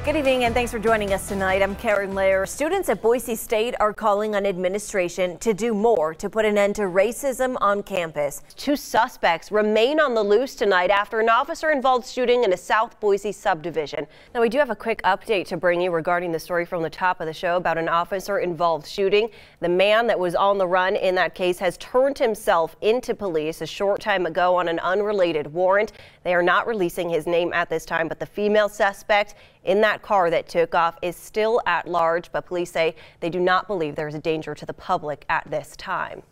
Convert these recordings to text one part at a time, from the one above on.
Good evening and thanks for joining us tonight. I'm Karen Lehr. Students at Boise State are calling on administration to do more to put an end to racism on campus. Two suspects remain on the loose tonight after an officer-involved shooting in a South Boise subdivision. Now, we do have a quick update to bring you regarding the story from the top of the show about an officer-involved shooting. The man that was on the run in that case has turned himself into police a short time ago on an unrelated warrant. They are not releasing his name at this time, but the female suspect in that car that took off is still at large, but police say they do not believe there is a danger to the public at this time.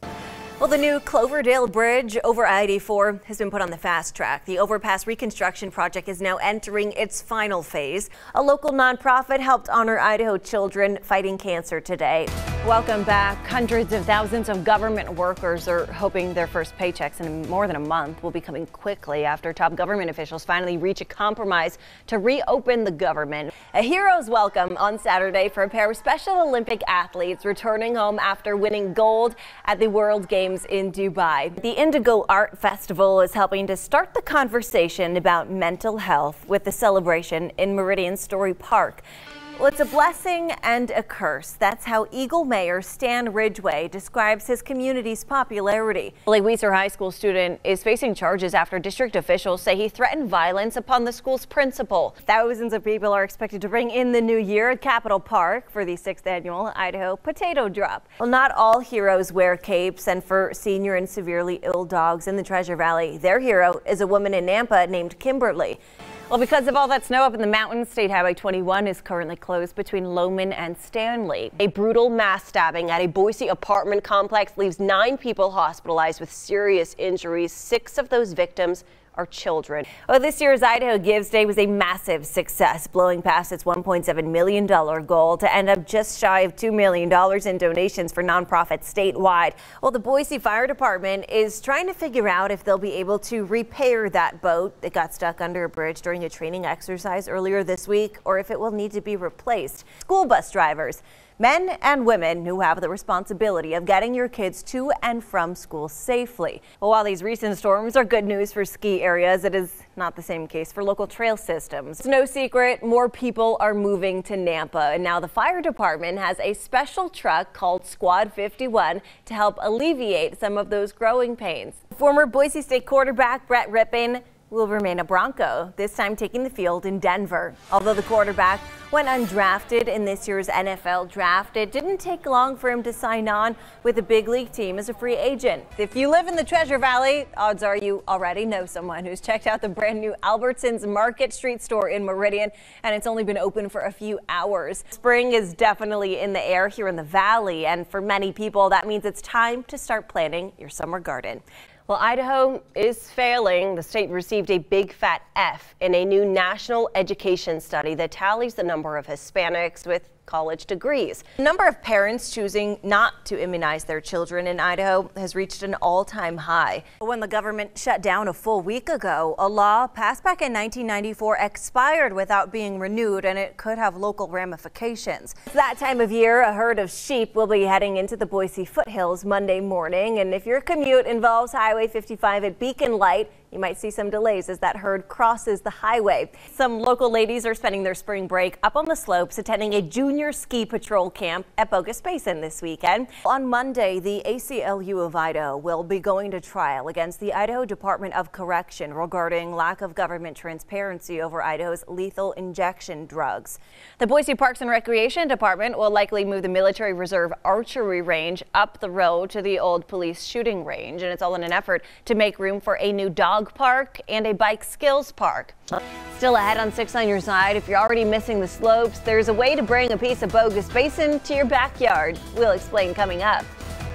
Well, the new Cloverdale Bridge over I-84 has been put on the fast track. The overpass reconstruction project is now entering its final phase. A local nonprofit helped honor Idaho children fighting cancer today. Welcome back. Hundreds of thousands of government workers are hoping their first paychecks in more than a month will be coming quickly after top government officials finally reach a compromise to reopen the government. A hero's welcome on Saturday for a pair of Special Olympic athletes returning home after winning gold at the World Games in Dubai. The Indigo Art Festival is helping to start the conversation about mental health with the celebration in Meridian Story Park. Well, it's a blessing and a curse. That's how Eagle Mayor Stan Ridgway describes his community's popularity. A Weiser High School student is facing charges after district officials say he threatened violence upon the school's principal. Thousands of people are expected to bring in the new year at Capitol Park for the 6th annual Idaho Potato Drop. Well, not all heroes wear capes, and for senior and severely ill dogs in the Treasure Valley, their hero is a woman in Nampa named Kimberly. Well, because of all that snow up in the mountains, State Highway 21 is currently closed between Lowman and Stanley. A brutal mass stabbing at a Boise apartment complex leaves 9 people hospitalized with serious injuries. 6 of those victims are children. Well, this year's Idaho Gives Day was a massive success, blowing past its $1.7 million goal to end up just shy of $2 million in donations for nonprofits statewide. Well, the Boise Fire Department is trying to figure out if they'll be able to repair that boat that got stuck under a bridge during a training exercise earlier this week, or if it will need to be replaced. School bus drivers, men and women who have the responsibility of getting your kids to and from school safely. Well, while these recent storms are good news for ski areas, it is not the same case for local trail systems. It's no secret more people are moving to Nampa, and now the fire department has a special truck called Squad 51 to help alleviate some of those growing pains. Former Boise State quarterback Brett Rippon will remain a Bronco, this time taking the field in Denver. Although the quarterback went undrafted in this year's NFL draft, it didn't take long for him to sign on with a big league team as a free agent. If you live in the Treasure Valley, odds are you already know someone who's checked out the brand new Albertsons Market Street store in Meridian, and it's only been open for a few hours. Spring is definitely in the air here in the valley, and for many people that means it's time to start planting your summer garden. Well, Idaho is failing. The state received a big fat F in a new national education study that tallies the number of Hispanics with college degrees. The number of parents choosing not to immunize their children in Idaho has reached an all-time high. When the government shut down a full week ago, a law passed back in 1994 expired without being renewed, and it could have local ramifications. It's that time of year, a herd of sheep will be heading into the Boise foothills Monday morning, and if your commute involves Highway 55 at Beacon Light, you might see some delays as that herd crosses the highway. Some local ladies are spending their spring break up on the slopes, attending a junior ski patrol camp at Bogus Basin this weekend. On Monday, the ACLU of Idaho will be going to trial against the Idaho Department of Correction regarding lack of government transparency over Idaho's lethal injection drugs. The Boise Parks and Recreation Department will likely move the Military Reserve archery range up the road to the old police shooting range, and it's all in an effort to make room for a new dog park and a bike skills park. Still ahead on 6 on your side, if you're already missing the slopes, there's a way to bring a piece of Bogus Basin to your backyard. We'll explain coming up.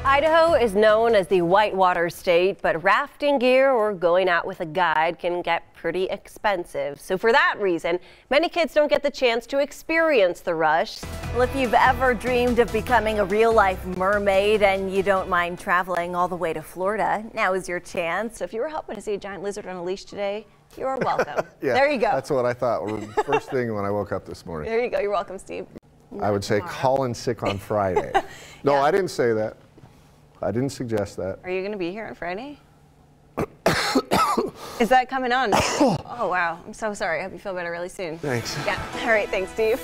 Idaho is known as the whitewater state, but rafting gear or going out with a guide can get pretty expensive. So for that reason, many kids don't get the chance to experience the rush. Well, if you've ever dreamed of becoming a real-life mermaid and you don't mind traveling all the way to Florida, now is your chance. So if you were hoping to see a giant lizard on a leash today, you are welcome. Yeah, there you go. That's what I thought first thing when I woke up this morning. There you go. You're welcome, Steve. I would say call in sick on Friday. No, yeah. I didn't say that. I didn't suggest that. Are you going to be here on Friday? Is that coming on? Oh, wow. I'm so sorry. I hope you feel better really soon. Thanks. Yeah. All right. Thanks, Steve.